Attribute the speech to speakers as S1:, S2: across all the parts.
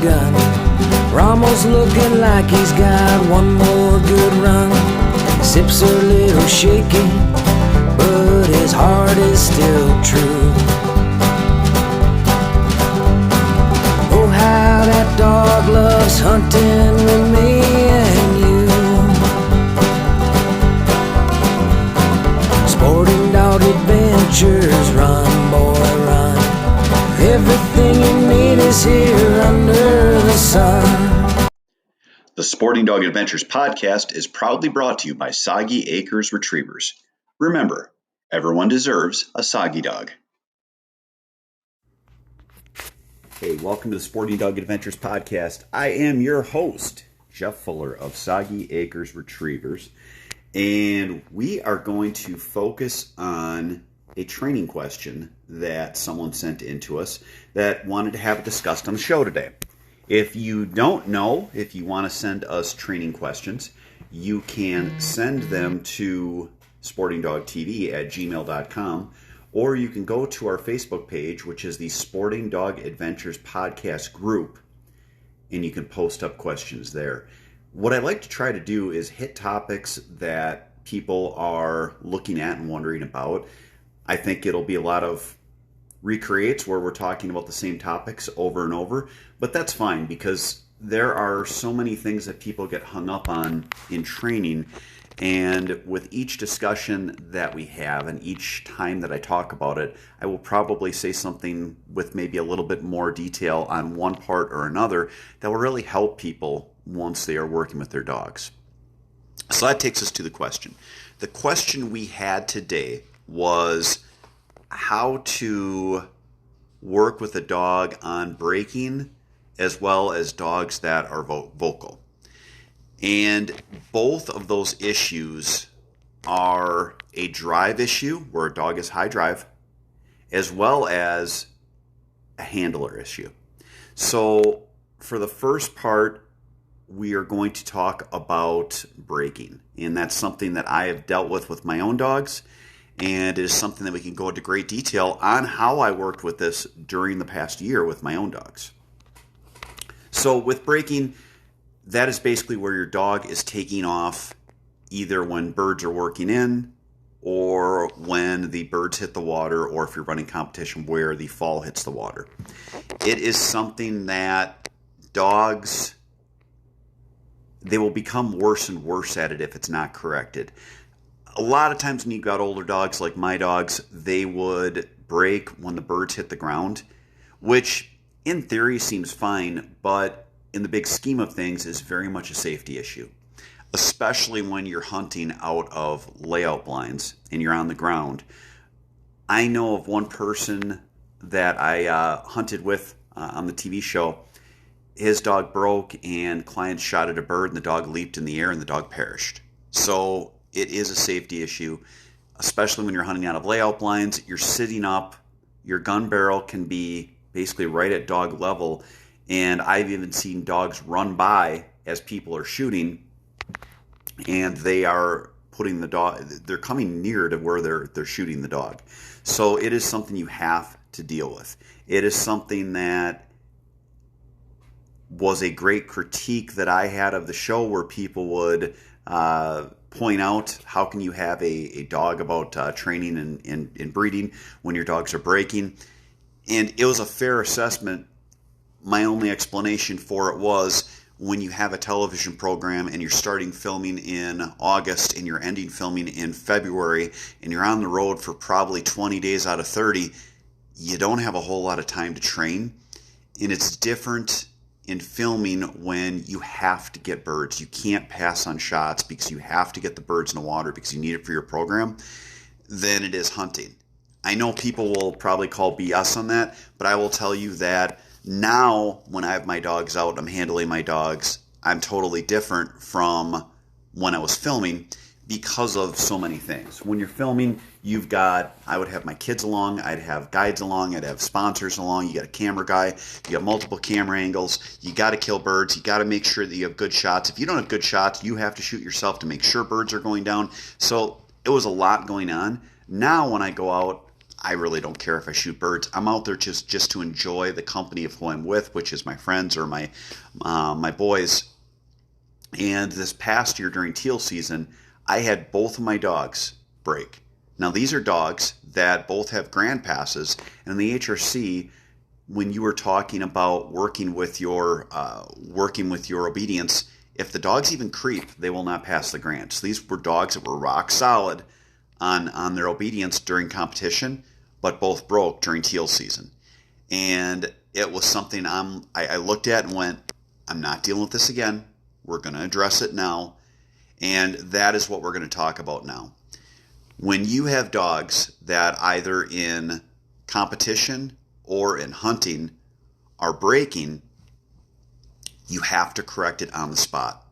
S1: gun. Ramos looking like he's got one more good run. His hips are a little shaky, but his heart is still true. Oh, how that dog loves hunting with me and you. Sporting Dog Adventures, run, boy, run. Everything you need is here under the sun.
S2: The Sporting Dog Adventures podcast is proudly brought to you by Soggy Acres Retrievers. Remember, everyone deserves a Soggy dog. Hey, welcome to the Sporting Dog Adventures podcast. I am your host, Jeff Fuller of Soggy Acres Retrievers, and we are going to focus on a training question that someone sent in to us that wanted to have it discussed on the show today. If you don't know, if you want to send us training questions, you can send them to sportingdogtv@gmail.com, or you can go to our Facebook page, which is the Sporting Dog Adventures podcast group, and you can post up questions there. What I like to try to do is hit topics that people are looking at and wondering about. I think it'll be a lot of recreates where we're talking about the same topics over and over, but that's fine because there are so many things that people get hung up on in training, and with each discussion that we have and each time that I talk about it, I will probably say something with maybe a little bit more detail on one part or another that will really help people once they are working with their dogs. So that takes us to the question. The question we had today was how to work with a dog on breaking as well as dogs that are vocal. And both of those issues are a drive issue where a dog is high drive as well as a handler issue. So for the first part, we are going to talk about breaking, and that's something that I have dealt with my own dogs. And it is something that we can go into great detail on how I worked with this during the past year with my own dogs. So with breaking, that is basically where your dog is taking off either when birds are working in or when the birds hit the water, or if you're running competition where the fall hits the water. It is something that dogs, they will become worse and worse at it if it's not corrected. A lot of times when you've got older dogs like my dogs, they would break when the birds hit the ground, which in theory seems fine, but in the big scheme of things is very much a safety issue, especially when you're hunting out of layout blinds and you're on the ground. I know of one person that I hunted with on the TV show. His dog broke and clients shot at a bird and the dog leaped in the air and the dog perished. So it is a safety issue, especially when you're hunting out of layout blinds. You're sitting up, your gun barrel can be basically right at dog level, and I've even seen dogs run by as people are shooting, and they are putting the dog, they're coming near to where they're shooting the dog. So it is something you have to deal with. It is something that was a great critique that I had of the show, where people would point out, how can you have a dog about training and breeding when your dogs are breaking? And it was a fair assessment. My only explanation for it was, when you have a television program and you're starting filming in August and you're ending filming in February and you're on the road for probably 20 days out of 30, you don't have a whole lot of time to train. And it's different in filming when you have to get birds. You can't pass on shots because you have to get the birds in the water because you need it for your program, than it is hunting. I know people will probably call BS on that, but I will tell you that now when I have my dogs out, I'm handling my dogs, I'm totally different from when I was filming because of so many things. When you're filming, I would have my kids along, I'd have guides along, I'd have sponsors along, you got a camera guy, you got multiple camera angles, you got to kill birds, you got to make sure that you have good shots. If you don't have good shots, you have to shoot yourself to make sure birds are going down. So it was a lot going on. Now when I go out, I really don't care if I shoot birds. I'm out there just to enjoy the company of who I'm with, which is my friends or my boys. And this past year during teal season, I had both of my dogs break. Now these are dogs that both have grand passes, and in the HRC, when you were talking about working with your obedience, if the dogs even creep, they will not pass the grand. So these were dogs that were rock solid on their obedience during competition, but both broke during teal season. And it was something I looked at and went, I'm not dealing with this again. We're going to address it now. And that is what we're going to talk about now. When you have dogs that either in competition or in hunting are breaking, you have to correct it on the spot.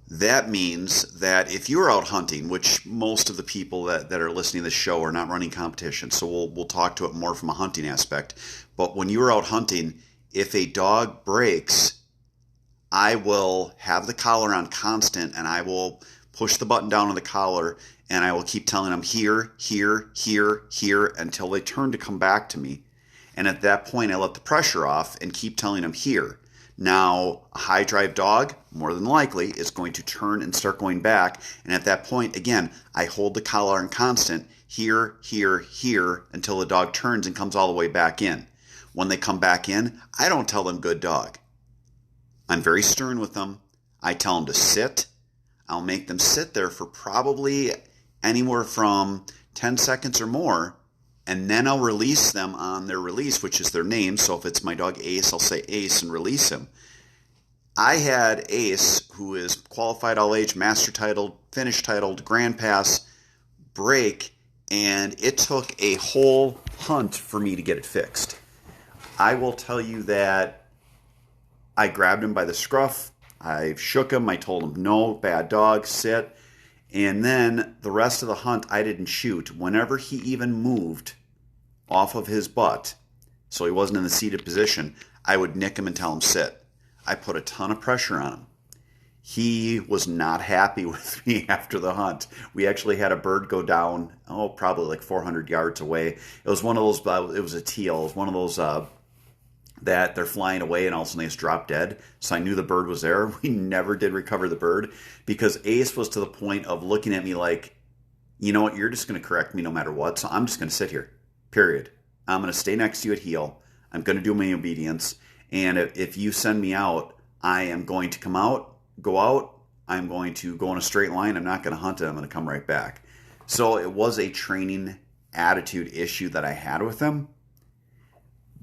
S2: That means that if you're out hunting, which most of the people that are listening to this show are not running competition, so we'll talk to it more from a hunting aspect. But when you're out hunting, if a dog breaks, I will have the collar on constant, and I will push the button down on the collar, and I will keep telling them here, here, here, here, until they turn to come back to me. And at that point, I let the pressure off and keep telling them here. Now, a high drive dog, more than likely, is going to turn and start going back. And at that point, again, I hold the collar on constant, here, here, here, until the dog turns and comes all the way back in. When they come back in, I don't tell them good dog. I'm very stern with them. I tell them to sit. I'll make them sit there for probably anywhere from 10 seconds or more, and then I'll release them on their release, which is their name. So if it's my dog Ace, I'll say Ace and release him. I had Ace, who is qualified all-age, master titled, finish titled, grand pass, break, and it took a whole hunt for me to get it fixed. I will tell you that I grabbed him by the scruff, I shook him, I told him, no, bad dog, sit. And then the rest of the hunt, I didn't shoot. Whenever he even moved off of his butt, so he wasn't in the seated position, I would nick him and tell him sit. I put a ton of pressure on him. He was not happy with me after the hunt. We actually had a bird go down, probably like 400 yards away. It was one of those, it was a teal. It was one of those that they're flying away and all of a sudden they just drop dead. So I knew the bird was there. We never did recover the bird because Ace was to the point of looking at me like, you know what, you're just going to correct me no matter what. So I'm just going to sit here, period. I'm going to stay next to you at heel. I'm going to do my obedience. And if you send me out, I am going to go out. I'm going to go in a straight line. I'm not going to hunt it. I'm going to come right back. So it was a training attitude issue that I had with him,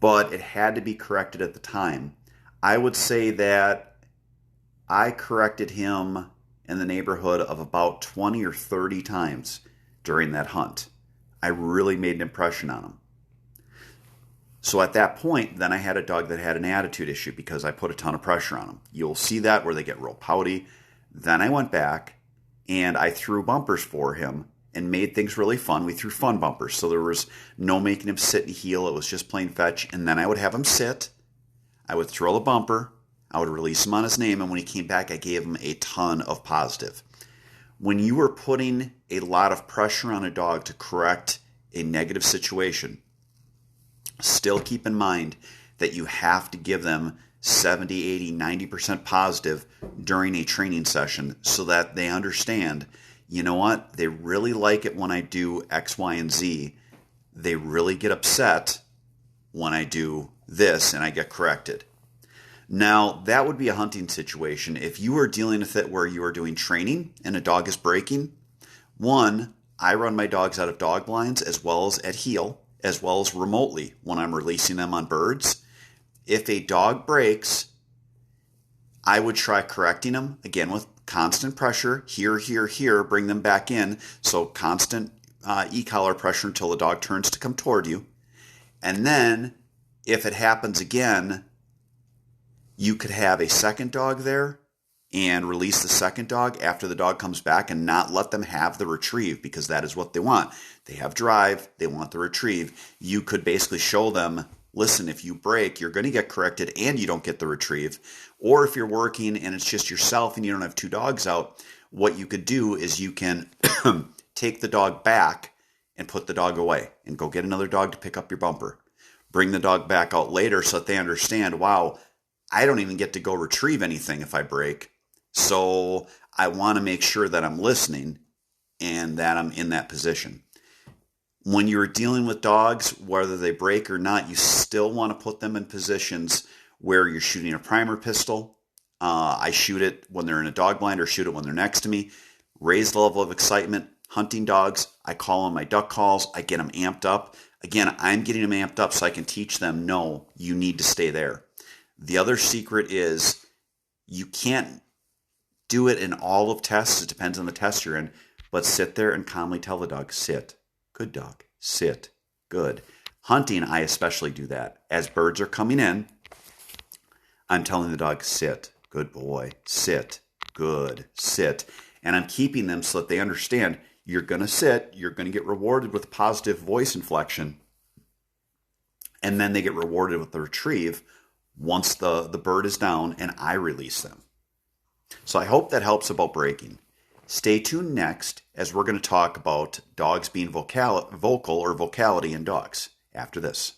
S2: but it had to be corrected at the time. I would say that I corrected him in the neighborhood of about 20 or 30 times during that hunt. I really made an impression on him. So at that point, then I had a dog that had an attitude issue because I put a ton of pressure on him. You'll see that where they get real pouty. Then I went back and I threw bumpers for him and made things really fun. We threw fun bumpers. So there was no making him sit and heel. It was just plain fetch. And then I would have him sit. I would throw the bumper. I would release him on his name. And when he came back, I gave him a ton of positive. When you are putting a lot of pressure on a dog to correct a negative situation, still keep in mind that you have to give them 70, 80, 90% positive during a training session so that they understand, you know what, they really like it when I do X, Y, and Z. They really get upset when I do this and I get corrected. Now, that would be a hunting situation. If you are dealing with it where you are doing training and a dog is breaking, one, I run my dogs out of dog blinds as well as at heel, as well as remotely when I'm releasing them on birds. If a dog breaks, I would try correcting them, again with constant pressure, here, here, here, bring them back in. So constant e-collar pressure until the dog turns to come toward you. And then if it happens again, you could have a second dog there and release the second dog after the dog comes back and not let them have the retrieve because that is what they want. They have drive. They want the retrieve. You could basically show them, listen, if you break, you're going to get corrected and you don't get the retrieve. Or if you're working and it's just yourself and you don't have two dogs out, what you could do is you can take the dog back and put the dog away and go get another dog to pick up your bumper. Bring the dog back out later so that they understand, wow, I don't even get to go retrieve anything if I break. So I want to make sure that I'm listening and that I'm in that position. When you're dealing with dogs, whether they break or not, you still want to put them in positions where you're shooting a primer pistol. I shoot it when they're in a dog blind or shoot it when they're next to me. Raise the level of excitement. Hunting dogs, I call on my duck calls. I get them amped up. Again, I'm getting them amped up so I can teach them, no, you need to stay there. The other secret is you can't do it in all of tests. It depends on the test you're in. But sit there and calmly tell the dog, sit. Good dog. Sit. Good. Hunting, I especially do that. As birds are coming in, I'm telling the dog, sit. Good boy. Sit. Good. Sit. And I'm keeping them so that they understand you're going to sit. You're going to get rewarded with positive voice inflection. And then they get rewarded with the retrieve once the bird is down and I release them. So I hope that helps about breaking. Stay tuned next as we're going to talk about dogs being vocal or vocality in dogs after this.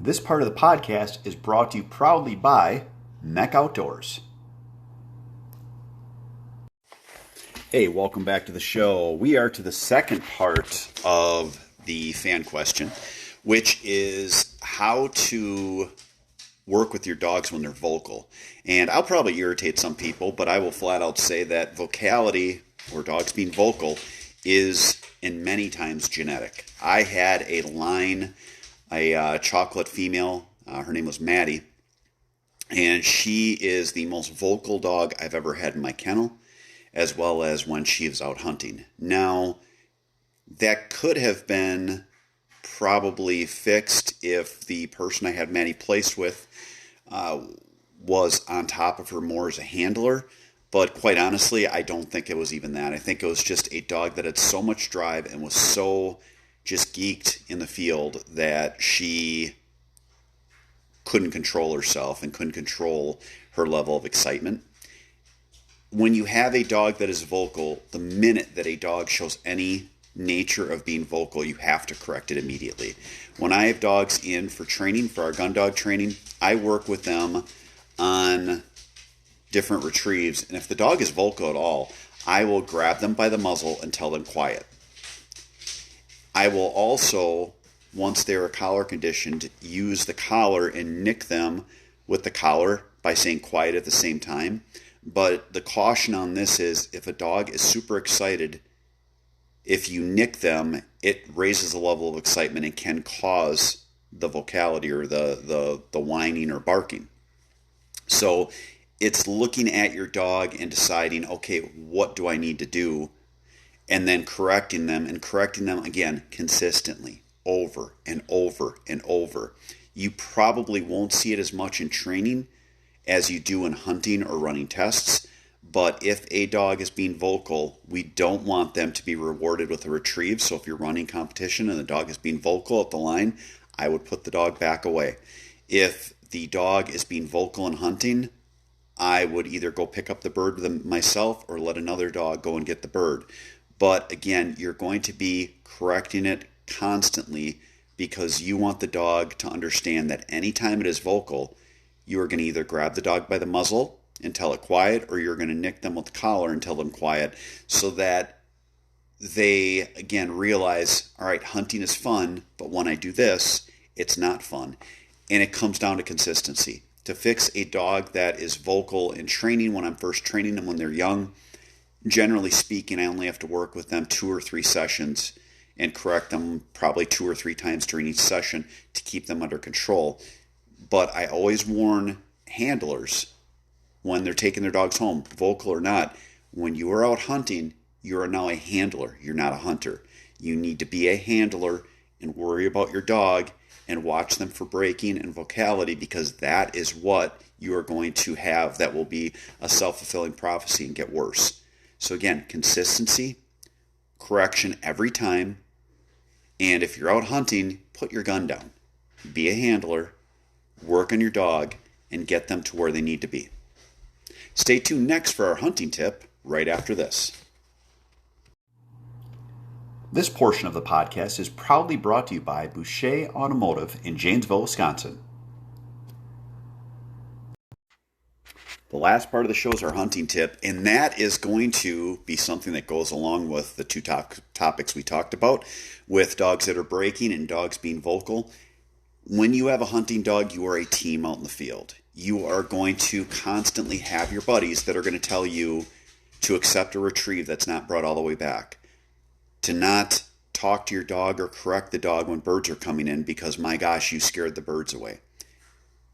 S2: This part of the podcast is brought to you proudly by Mech Outdoors. Hey, welcome back to the show. We are to the second part of the fan question, which is how to work with your dogs when they're vocal. And I'll probably irritate some people, but I will flat out say that vocality, or dogs being vocal, is in many times genetic. I had a line, a chocolate female, her name was Maddie, and she is the most vocal dog I've ever had in my kennel, as well as when she was out hunting. Now, that could have been probably fixed if the person I had Maddie placed with was on top of her more as a handler, but quite honestly, I don't think it was even that. I think it was just a dog that had so much drive and was so just geeked in the field that she couldn't control herself and couldn't control her level of excitement. When you have a dog that is vocal, the minute that a dog shows any nature of being vocal, you have to correct it immediately. When I have dogs in for training, for our gun dog training, I work with them on different retrieves, and if the dog is vocal at all, I will grab them by the muzzle and tell them quiet. I will also, once they're collar conditioned, use the collar and nick them with the collar by saying quiet at the same time. But the caution on this is if a dog is super excited, if you nick them, it raises the level of excitement and can cause the vocality or the whining or barking. So it's looking at your dog and deciding, okay, what do I need to do? And then correcting them again consistently over and over and over. You probably won't see it as much in training as you do in hunting or running tests. But if a dog is being vocal, we don't want them to be rewarded with a retrieve. So if you're running competition and the dog is being vocal at the line, I would put the dog back away. If the dog is being vocal in hunting, I would either go pick up the bird myself or let another dog go and get the bird. But again, you're going to be correcting it constantly because you want the dog to understand that anytime it is vocal, you are going to either grab the dog by the muzzle and tell it quiet, or you're going to nick them with the collar and tell them quiet, so that they, again, realize, all right, hunting is fun, but when I do this, it's not fun. And it comes down to consistency. To fix a dog that is vocal in training, when I'm first training them when they're young, generally speaking, I only have to work with them 2 or 3 sessions and correct them probably 2 or 3 times during each session to keep them under control. But I always warn handlers when they're taking their dogs home, vocal or not, when you are out hunting, you are now a handler. You're not a hunter. You need to be a handler and worry about your dog and watch them for breaking and vocality, because that is what you are going to have that will be a self-fulfilling prophecy and get worse. So again, consistency, correction every time, and if you're out hunting, put your gun down. Be a handler, work on your dog, and get them to where they need to be. Stay tuned next for our hunting tip right after this. This portion of the podcast is proudly brought to you by Boucher Automotive in Janesville, Wisconsin. The last part of the show is our hunting tip, and that is going to be something that goes along with the two topics we talked about, with dogs that are breaking and dogs being vocal. When you have a hunting dog, you are a team out in the field. You are going to constantly have your buddies that are going to tell you to accept a retrieve that's not brought all the way back, to not talk to your dog or correct the dog when birds are coming in because, my gosh, you scared the birds away.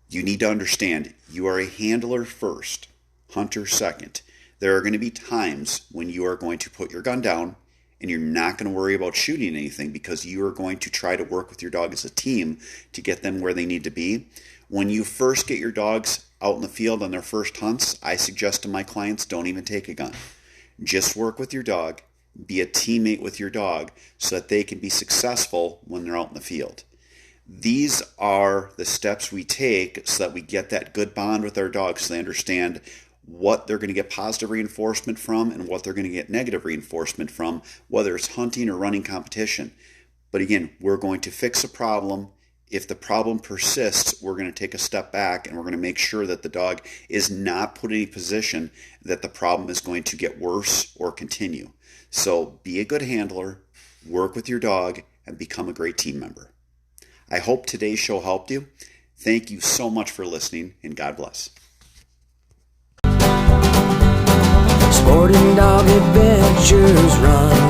S2: You need to understand, you are a handler first, hunter second. There are going to be times when you are going to put your gun down and you're not going to worry about shooting anything because you are going to try to work with your dog as a team to get them where they need to be. When you first get your dogs out in the field on their first hunts, I suggest to my clients, don't even take a gun. Just work with your dog, be a teammate with your dog so that they can be successful when they're out in the field. These are the steps we take so that we get that good bond with our dogs so they understand what they're going to get positive reinforcement from and what they're going to get negative reinforcement from, whether it's hunting or running competition. But again, we're going to fix a problem. If the problem persists, we're going to take a step back and we're going to make sure that the dog is not put in a position that the problem is going to get worse or continue. So be a good handler, work with your dog, and become a great team member. I hope today's show helped you. Thank you so much for listening, and God bless.
S1: Sporting dog adventures run